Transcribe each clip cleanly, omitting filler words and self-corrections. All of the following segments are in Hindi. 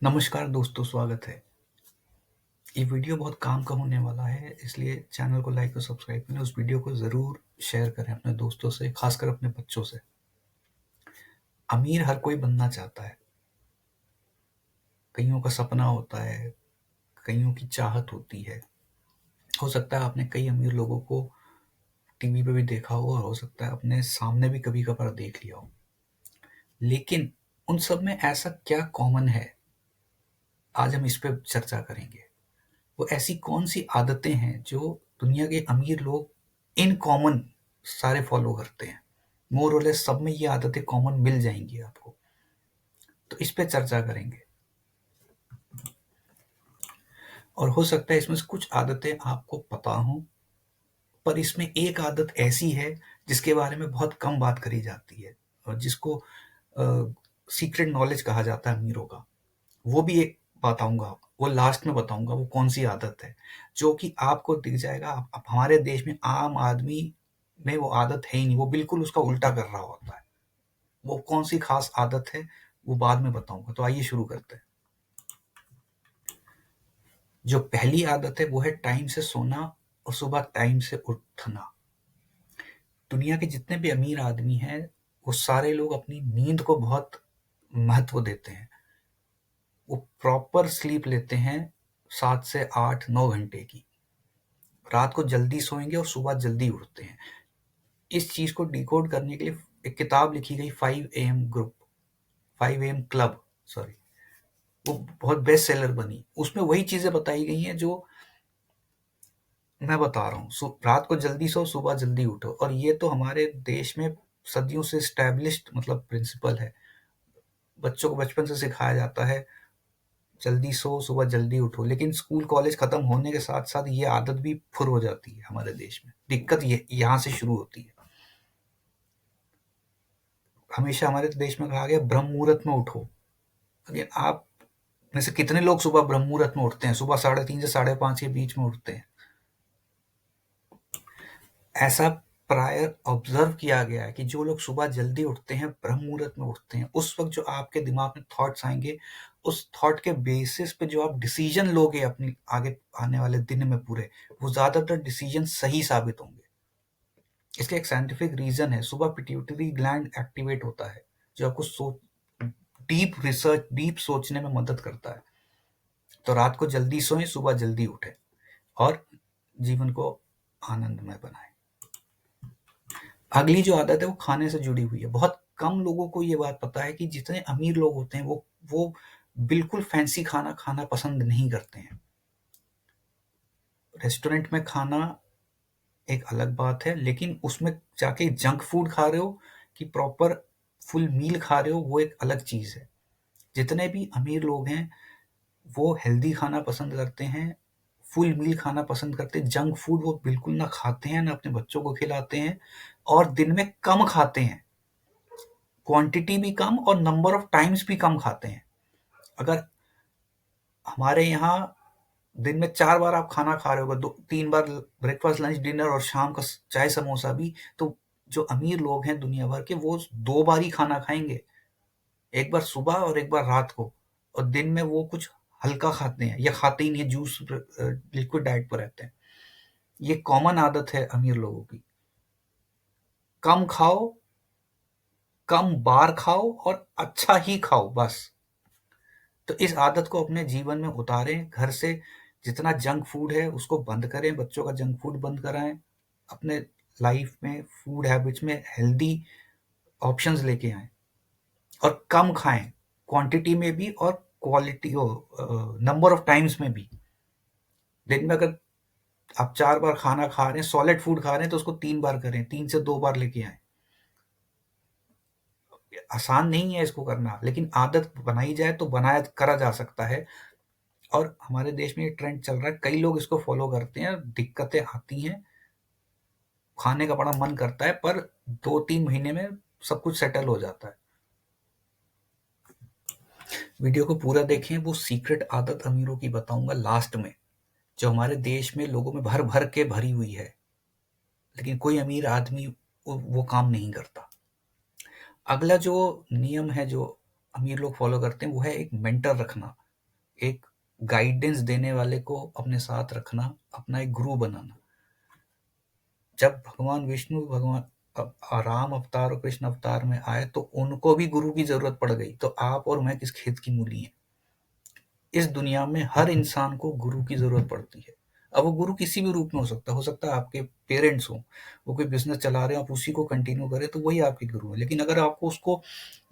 नमस्कार दोस्तों, स्वागत है। ये वीडियो बहुत काम का होने वाला है, इसलिए चैनल को लाइक और सब्सक्राइब करें। उस वीडियो को ज़रूर शेयर करें अपने दोस्तों से, खासकर अपने बच्चों से। अमीर हर कोई बनना चाहता है। कईयों का सपना होता है, कईयों की चाहत होती है। हो सकता है आपने कई अमीर लोगों को टीवी पे भी देखा हो और हो सकता है अपने सामने भी कभी-कभार देख लिया हो। लेकिन उन सब में ऐसा क्या कॉमन है? आज हम इस पे चर्चा करेंगे। वो ऐसी कौन-सी आदतें हैं जो दुनिया के अमीर लोग इन कॉमन सारे फॉलो करते हैं? मोर और लेस सब में ये आदतें कॉमन मिल जाएँगी आपको। तो इस पे चर्चा करेंगे और हो सकता है इसमें से कुछ आदतें आपको पता हों, पर इसमें एक आदत ऐसी है जिसके बारे में बहुत कम बात करी जाती है और जिसको सीक्रेट नॉलेज कहा जाता है अमीरों का। वो भी एक बताऊँगा, वो लास्ट में बताऊँगा वो कौन-सी आदत है, जो कि आपको दिख जाएगा। अब हमारे देश में आम आदमी में वो आदत है ही नहीं, वो बिल्कुल उसका उल्टा कर रहा होता है। वो कौन-सी खास आदत है, वो बाद में बताऊँगा। तो आइए शुरू करते हैं। जो पहली आदत है वो है टाइम से सोना और सुबह टाइम से उठना। दुनिया के जितने भी अमीर आदमी हैं, वो सारे लोग अपनी नींद को बहुत महत्व देते हैं। वो प्रॉपर स्लीप लेते हैं 7 से 8-9 घंटे की। रात को जल्दी सोएंगे और सुबह जल्दी उठते हैं। इस चीज़ को डिकोड करने के लिए एक किताब लिखी गई 5 am group 5 am club sorry, वो बहुत बेस्ट सेलर बनी। उसमें वही चीज़ें बताई गई हैं जो मैं बता रहा हूँ। रात को जल्दी सो, सुबह जल्दी उठो। और ये तो हमारे देश में सदियों से एस्टैब्लिश्ड मतलब प्रिंसिपल है। बच्चों को बचपन से सिखाया जाता है जल्दी सो, सुबह जल्दी उठो। लेकिन स्कूल कॉलेज खत्म होने के साथ साथ ये आदत भी फुर हो जाती है हमारे देश में। दिक्कत ये यहाँ से शुरू होती है। हमेशा हमारे देश में कहा गया ब्रह्म मुहूर्त में उठो। लेकिन आप में से कितने लोग सुबह ब्रह्म मुहूर्त में उठते हैं? सुबह 3:30 से 5:30 के बीच में उठते हैं। ऐसा प्रायर ऑब्जर्व किया गया है कि जो लोग सुबह जल्दी उठते हैं, ब्रह्म मुहूर्त में उठते हैं, उस वक्त जो आपके दिमाग में थॉट्स आएंगे, उस थॉट के बेसिस पे जो आप डिसीजन लोगे अपनी आगे आने वाले दिन में पूरे, वो ज्यादातर डिसीजन सही साबित होंगे। इसका एक साइंटिफिक रीजन है। सुबह पिट्यूटरी ग्लैंड एक्टिवेट होता है, जो आपको डीप सोचने में मदद करता है। तो रात को जल्दी सोएं, सुबह जल्दी उठें और जीवन को आनंदमय बनाएं। अगली जो आदत है वो खाने से जुड़ी हुई है। बहुत कम लोगों को ये बात पता है कि जितने अमीर लोग होते हैं वो बिल्कुल फैंसी खाना खाना पसंद नहीं करते हैं। रेस्टोरेंट में खाना एक अलग बात है, लेकिन उसमें जाके जंक फूड खा रहे हो कि प्रॉपर फुल मील खा रहे हो, वो एक अलग चीज़ है। जितने भी अमीर लोग हैं वो हेल्दी खाना पसंद करते हैं, फुल मील खाना पसंद करते हैं। जंक फूड वो बिल्कुल ना खाते हैं, ना अपने बच्चों को खिलाते हैं और दिन में कम खाते हैं। क्वांटिटी भी कम और नंबर ऑफ टाइम्स भी कम खाते हैं। अगर हमारे यहाँ दिन में 4 बार आप खाना खा रहे हो, 3 बार ब्रेकफास्ट, लंच, डिनर और शाम का चाय समोसा भी, तो जो अमीर लोग हैं दुनिया भर के वो 2 बार ही खाना खाएंगे। एक बार सुबह और एक बार रात को। और दिन में वो कुछ हल्का खाते हैं या खाते ही नहीं, जूस लिक्विड डाइट पर रहते हैं। ये कॉमन आदत है अमीर लोगों की। कम खाओ, कम बार खाओ और अच्छा ही खाओ बस। तो इस आदत को अपने जीवन में उतारें। घर से जितना जंक फूड है उसको बंद करें, बच्चों का जंक फूड बंद कराएं। अपने लाइफ में फूड हैबिट्स में हेल्दी ऑप्शंस लेके आएं और कम खाएं, क्वांटिटी में भी और क्वालिटी नंबर ऑफ टाइम्स में भी। दिन में अगर आप 4 बार खाना खा रहे हैं, सॉलिड फूड खा रहे हैं, तो उसको 3 बार करें, 3 से 2 बार लेके आए। आसान नहीं है इसको करना, लेकिन आदत बनाई जाए तो बनाया करा जा सकता है। और हमारे देश में ये ट्रेंड चल रहा है, कई लोग इसको फॉलो करते हैं। दिक्कतें आती हैं, खाने का बड़ा मन करता है, पर 2-3 महीने में सब कुछ सेटल हो जाता है। वीडियो को पूरा देखें, वो सीक्रेट आदत अमीरों की बताऊंगा लास्ट में, जो हमारे देश में लोगों में भर भर के भरी हुई है, लेकिन कोई अमीर आदमी वो काम नहीं करता। अगला जो नियम है जो अमीर लोग फॉलो करते हैं वो है एक मेंटर रखना। एक गाइडेंस देने वाले को अपने साथ रखना, अपना एक गुरु बनाना। जब भगवान विष्णु, भगवान राम अवतार और कृष्ण अवतार में आए तो उनको भी गुरु की जरूरत पड़ गई, तो आप और मैं किस खेत की मूली हैं। इस दुनिया में हर इंसान को गुरु की जरूरत पड़ती है। अब वो गुरु किसी भी रूप में हो सकता है आपके पेरेंट्स हों, वो कोई बिजनेस चला रहे हैं, आप उसी को कंटिन्यू करें तो वही आपके गुरु है। लेकिन अगर आपको उसको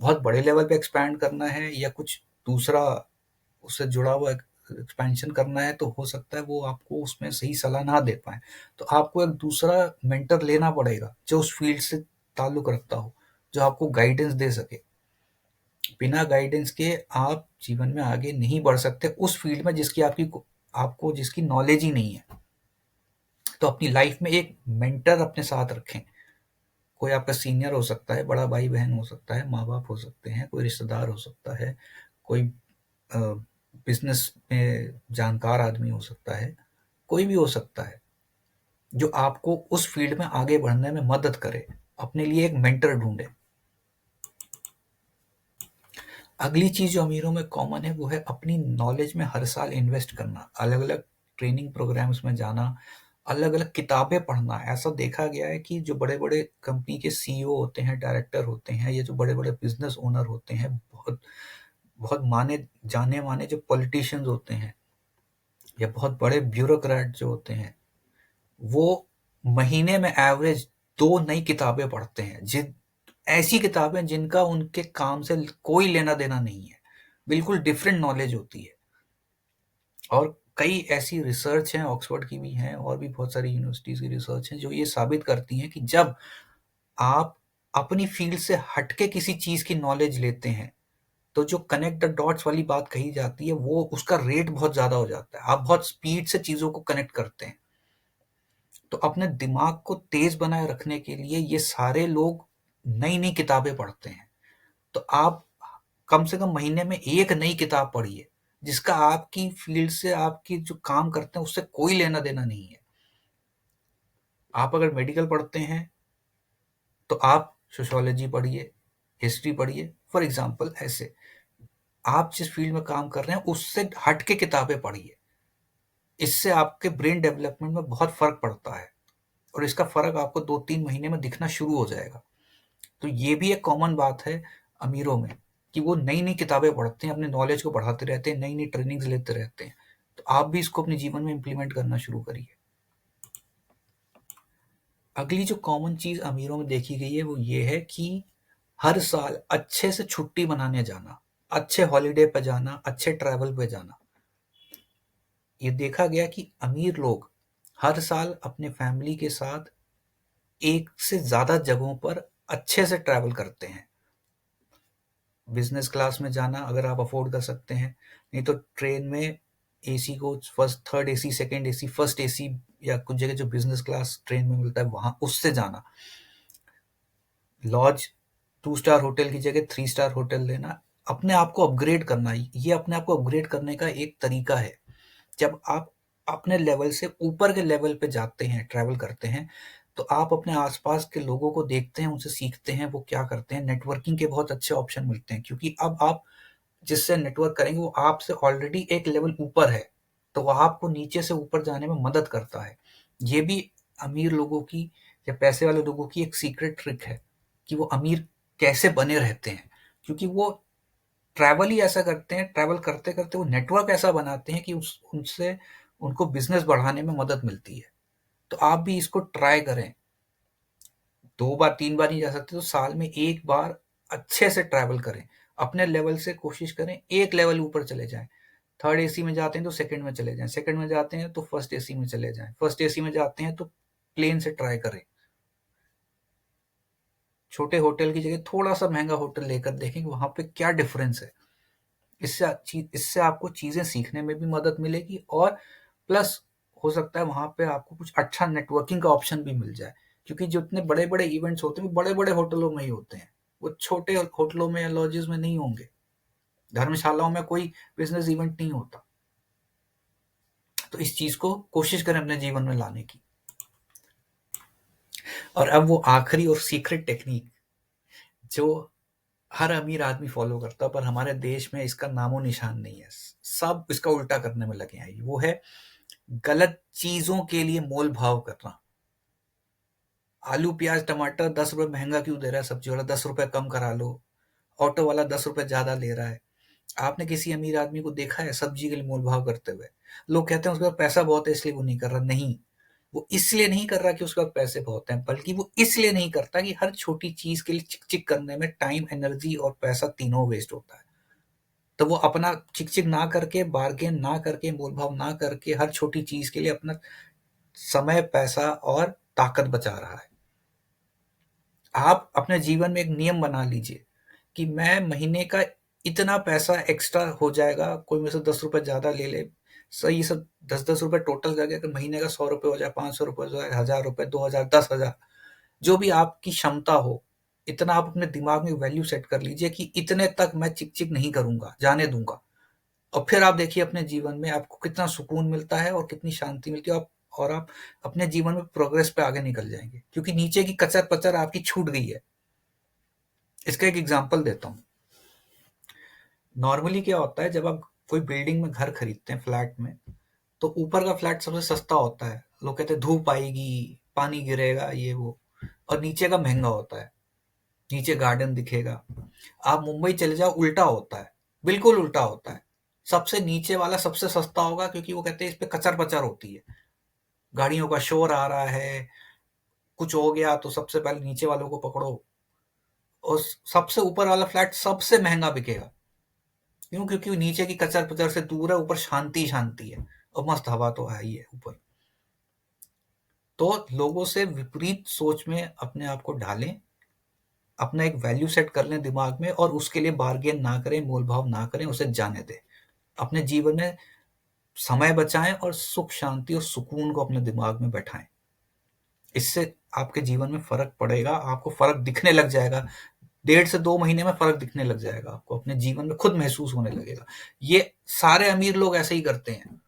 बहुत बड़े लेवल पे एक्सपैंड करना है या कुछ दूसरा उससे जुड़ा हुआ एक्सपेंशन करना है, तो हो सकता है वो आपको उसमें सही सलाह ना दे पाए। तो आपको एक दूसरा मेंटर लेना पड़ेगा जो उस फील्ड से ताल्लुक रखता हो, जो आपको गाइडेंस दे सके। बिना गाइडेंस के आप जीवन में आगे नहीं बढ़ सकते उस फील्ड में जिसकी आपको जिसकी नॉलेज ही नहीं है। तो अपनी लाइफ में एक मेंटर अपने साथ रखें। कोई आपका सीनियर हो सकता है, बड़ा भाई बहन हो सकता है, माँ बाप हो सकते हैं, कोई रिश्तेदार हो सकता है, कोई बिजनेस में जानकार आदमी हो सकता है, कोई भी हो सकता है जो आपको उस फील्ड में आगे बढ़ने में मदद करे। अपने लिए एक मेंटर ढूंढे। अगली चीज जो अमीरों में कॉमन है वो है अपनी नॉलेज में हर साल इन्वेस्ट करना, अलग अलग ट्रेनिंग प्रोग्राम्स में जाना, अलग अलग किताबें पढ़ना। ऐसा देखा गया है कि जो बड़े बड़े कंपनी के सीईओ होते हैं, डायरेक्टर होते हैं, या जो बड़े बड़े बिजनेस ओनर होते हैं, बहुत बहुत माने जाने माने जो पॉलिटिशियंस होते हैं या बहुत बड़े ब्यूरोक्रेट जो होते हैं, वो महीने में एवरेज 2 नई किताबें पढ़ते हैं। जिन ऐसी किताबें जिनका उनके काम से कोई लेना देना नहीं है, बिल्कुल डिफरेंट नॉलेज होती है। और कई ऐसी रिसर्च हैं, ऑक्सफोर्ड की भी हैं और भी बहुत सारी यूनिवर्सिटीज की रिसर्च हैं जो ये साबित करती हैं कि जब आप अपनी फील्ड से हटके किसी चीज की नॉलेज लेते हैं तो जो कनेक्ट द डॉट्स वाली बात कही जाती है वो उसका रेट बहुत ज्यादा हो जाता है। आप बहुत स्पीड से चीजों को कनेक्ट करते हैं। तो अपने दिमाग को तेज बनाए रखने के लिए ये सारे लोग नई नई किताबें पढ़ते हैं। तो आप कम से कम महीने में एक नई किताब पढ़िए जिसका आपकी फील्ड से, आपकी जो काम करते हैं उससे कोई लेना देना नहीं है। आप अगर मेडिकल पढ़ते हैं तो आप सोशियोलॉजी पढ़िए, हिस्ट्री पढ़िए, फॉर एग्जाम्पल। ऐसे आप जिस फील्ड में काम कर रहे हैं उससे हट के किताबें पढ़िए। इससे आपके ब्रेन डेवलपमेंट में बहुत फर्क पड़ता है और इसका फर्क आपको 2-3 महीने में दिखना शुरू हो जाएगा। तो ये भी एक कॉमन बात है अमीरों में कि वो नई नई किताबें पढ़ते हैं, अपने नॉलेज को बढ़ाते रहते हैं, नई नई ट्रेनिंग्स लेते रहते हैं। तो आप भी इसको अपने जीवन में इम्प्लीमेंट करना शुरू करिए। अगली जो कॉमन चीज अमीरों में देखी गई है वो ये है कि हर साल अच्छे से छुट्टी मनाने जाना, अच्छे हॉलीडे पे जाना, अच्छे ट्रैवल पे जाना। ये देखा गया कि अमीर लोग हर साल अपने फैमिली के साथ एक से ज्यादा जगहों पर अच्छे से ट्रैवल करते हैं। बिजनेस क्लास में जाना अगर आप अफोर्ड कर सकते हैं, नहीं तो ट्रेन में AC coach, first third AC, second AC, first AC, या कुछ जगह जो बिजनेस क्लास ट्रेन में मिलता है वहां उससे जाना। लॉज 2 स्टार होटल की जगह 3 स्टार होटल लेना, अपने आप को अपग्रेड करना। ये अपने आप को अपग्रेड करने का एक तरीका है। जब आप अपने लेवल से ऊपर के लेवल पे जाते हैं, ट्रैवल करते हैं, तो आप अपने आसपास के लोगों को देखते हैं, उनसे सीखते हैं वो क्या करते हैं। नेटवर्किंग के बहुत अच्छे ऑप्शन मिलते हैं क्योंकि अब आप जिससे नेटवर्क करेंगे वो आपसे ऑलरेडी एक लेवल ऊपर है, तो वह आपको नीचे से ऊपर जाने में मदद करता है। ये भी अमीर लोगों की या पैसे वाले लोगों की एक सीक्रेट ट्रिक है कि वो अमीर कैसे बने रहते हैं, क्योंकि वो ट्रैवल ही ऐसा करते हैं, ट्रैवल करते करते वो नेटवर्क ऐसा बनाते हैं कि उनसे उनको बिजनेस बढ़ाने में मदद मिलती है। तो आप भी इसको ट्राई करें। 2 बार 3 बार नहीं जा सकते तो साल में एक बार अच्छे से ट्रैवल करें। अपने लेवल से कोशिश करें एक लेवल ऊपर चले जाएं। थर्ड एसी में जाते हैं तो सेकंड में चले जाएं, सेकंड में जाते हैं तो फर्स्ट एसी में चले जाएं, फर्स्ट एसी में जाते हैं तो प्लेन से ट्राई करें। छोटे होटल की जगह थोड़ा सा महंगा होटल लेकर देखें कि वहां पे क्या डिफरेंस है। इससे आपको चीजें सीखने में भी मदद मिलेगी और प्लस हो सकता है वहां पे आपको कुछ अच्छा नेटवर्किंग का ऑप्शन भी मिल जाए, क्योंकि जितने बड़े बड़े इवेंट्स होते हैं वो बड़े बड़े होटलों में ही होते हैं, वो छोटे होटलों में या लॉजेस में नहीं होंगे। धर्मशालाओं में कोई बिजनेस इवेंट नहीं होता। तो इस चीज को कोशिश करें अपने जीवन में लाने की। और अब वो आखिरी और सीक्रेट टेक्निक जो हर अमीर आदमी फॉलो करता है, पर हमारे देश में इसका नामो निशान नहीं है। सब इसका उल्टा करने में लगे हैं। वो है गलत चीजों के लिए मोल भाव करना। आलू प्याज टमाटर 10 रुपए महंगा क्यों दे रहा है सब्जी वाला, 10 रुपए कम करा लो। ऑटो वाला 10 रुपए ज्यादा ले रहा है। आपने किसी अमीर आदमी को देखा है सब्जी के लिए मोल भाव करते हुए? लोग कहते हैं उसके पास पैसा बहुत है इसलिए वो नहीं कर रहा। नहीं, वो इसलिए नहीं कर रहा कि उसके पास पैसे बहुत हैं, बल्कि वो इसलिए नहीं करता कि हर छोटी चीज के लिए चिक चिक करने में टाइम, एनर्जी और पैसा तीनों वेस्ट होता है। तो वो अपना चिक चिक ना करके, बार्गेन ना करके, मोल भाव ना करके, हर छोटी चीज के लिए अपना समय, पैसा और ताकत बचा रहा है। आप अपने जीवन में एक नियम बना लीजिए कि मैं महीने का इतना पैसा एक्स्ट्रा हो जाएगा। कोई मेरे से 10 रुपए ज्यादा ले ले, सही, सब 10-10 रुपए टोटल करके अगर महीने का 100 रुपए हो जाए, 500 रुपए हो जाए, 1000 रुपए, 2000, 10,000, जो भी आपकी क्षमता हो, इतना आप अपने दिमाग में वैल्यू सेट कर लीजिए कि इतने तक मैं चिक चिक नहीं करूंगा, जाने दूंगा। और फिर आप देखिए अपने जीवन में आपको कितना सुकून मिलता है और कितनी शांति मिलती है। और आप अपने जीवन में प्रोग्रेस पे आगे निकल जाएंगे, क्योंकि नीचे की कचर पचर आपकी छूट गई है। इसका एक एग्जांपल देता हूँ। नॉर्मली क्या होता है, जब आप कोई बिल्डिंग में घर खरीदते हैं, फ्लैट में, तो ऊपर का फ्लैट सबसे सस्ता होता है। लोग कहते हैं धूप आएगी, पानी गिरेगा, ये वो। और नीचे का महंगा होता है, नीचे गार्डन दिखेगा। आप मुंबई चले जाओ, उल्टा होता है, बिल्कुल उल्टा होता है। सबसे नीचे वाला सबसे सस्ता होगा, क्योंकि वो कहते हैं इस पे कचर पचर होती है, गाड़ियों का शोर आ रहा है, कुछ हो गया तो सबसे पहले नीचे वालों को पकड़ो। और सबसे ऊपर वाला फ्लैट सबसे महंगा बिकेगा। क्यों? क्योंकि नीचे की कचर पचर से दूर है, ऊपर शांति शांति है, और मस्त हवा तो है ही है ऊपर। तो लोगों से विपरीत सोच में अपने आप को ढालें, अपना एक वैल्यू सेट कर लें दिमाग में, और उसके लिए बार्गेन ना करें, मोल भाव ना करें, उसे जाने दें। अपने जीवन में समय बचाएं और सुख, शांति और सुकून को अपने दिमाग में बैठाएं। इससे आपके जीवन में फर्क पड़ेगा, आपको फर्क दिखने लग जाएगा। 1.5 से 2 महीने में फर्क दिखने लग जाएगा, आपको अपने जीवन में खुद महसूस होने लगेगा। ये सारे अमीर लोग ऐसे ही करते हैं।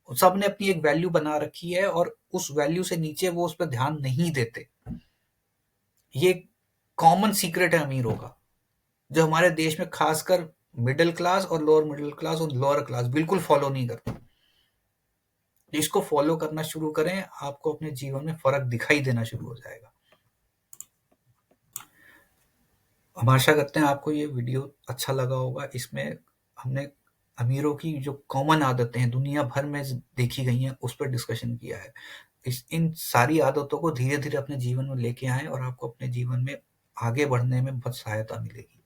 सब ने अपनी एक वैल्यू बना रखी है, और उस वैल्यू से नीचे वो उस पर ध्यान नहीं देते। ये कॉमन सीक्रेट है अमीरों का, जो हमारे देश में खासकर मिडिल क्लास और लोअर मिडिल क्लास और लोअर क्लास बिल्कुल फॉलो नहीं करता। इसको फॉलो करना शुरू करें, आपको अपने जीवन में फर्क दिखाई देना शुरू हो जाएगा। हम आशा करते हैं आपको ये वीडियो अच्छा लगा होगा। इसमें हमने अमीरों की जो कॉमन आदतें हैं, दुनिया भर में देखी गई हैं, उस पर डिस्कशन किया है। इन सारी आदतों को धीरे धीरे अपने जीवन में लेके आएं, और आपको अपने जीवन में आगे बढ़ने में बहुत सहायता मिलेगी।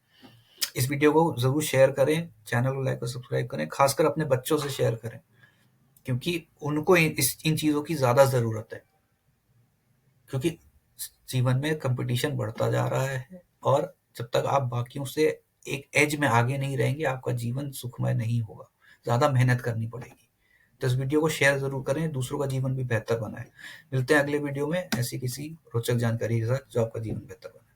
इस वीडियो को जरूर शेयर करें, चैनल को लाइक और सब्सक्राइब करें, खासकर अपने बच्चों से शेयर करें, क्योंकि उनको इन चीज़ों की ज़्यादा ज़रूरत है। क्योंकि जीवन में कंपटीशन बढ़ता जा रहा है, और जब तक आप बाकियों से एक एज में आगे नहीं रहेंगे, आपका जीवन सुखमय नहीं होगा, ज़्यादा मेहनत करनी पड़ेगी। तो इस वीडियो को शेयर ज़रूर करें, दूसरों का जीवन भी बेहतर बनाएं। मिलते हैं अगले वीडियो में ऐसी किसी रोचक जानकारी के साथ जो आपका जीवन बेहतर बनाए।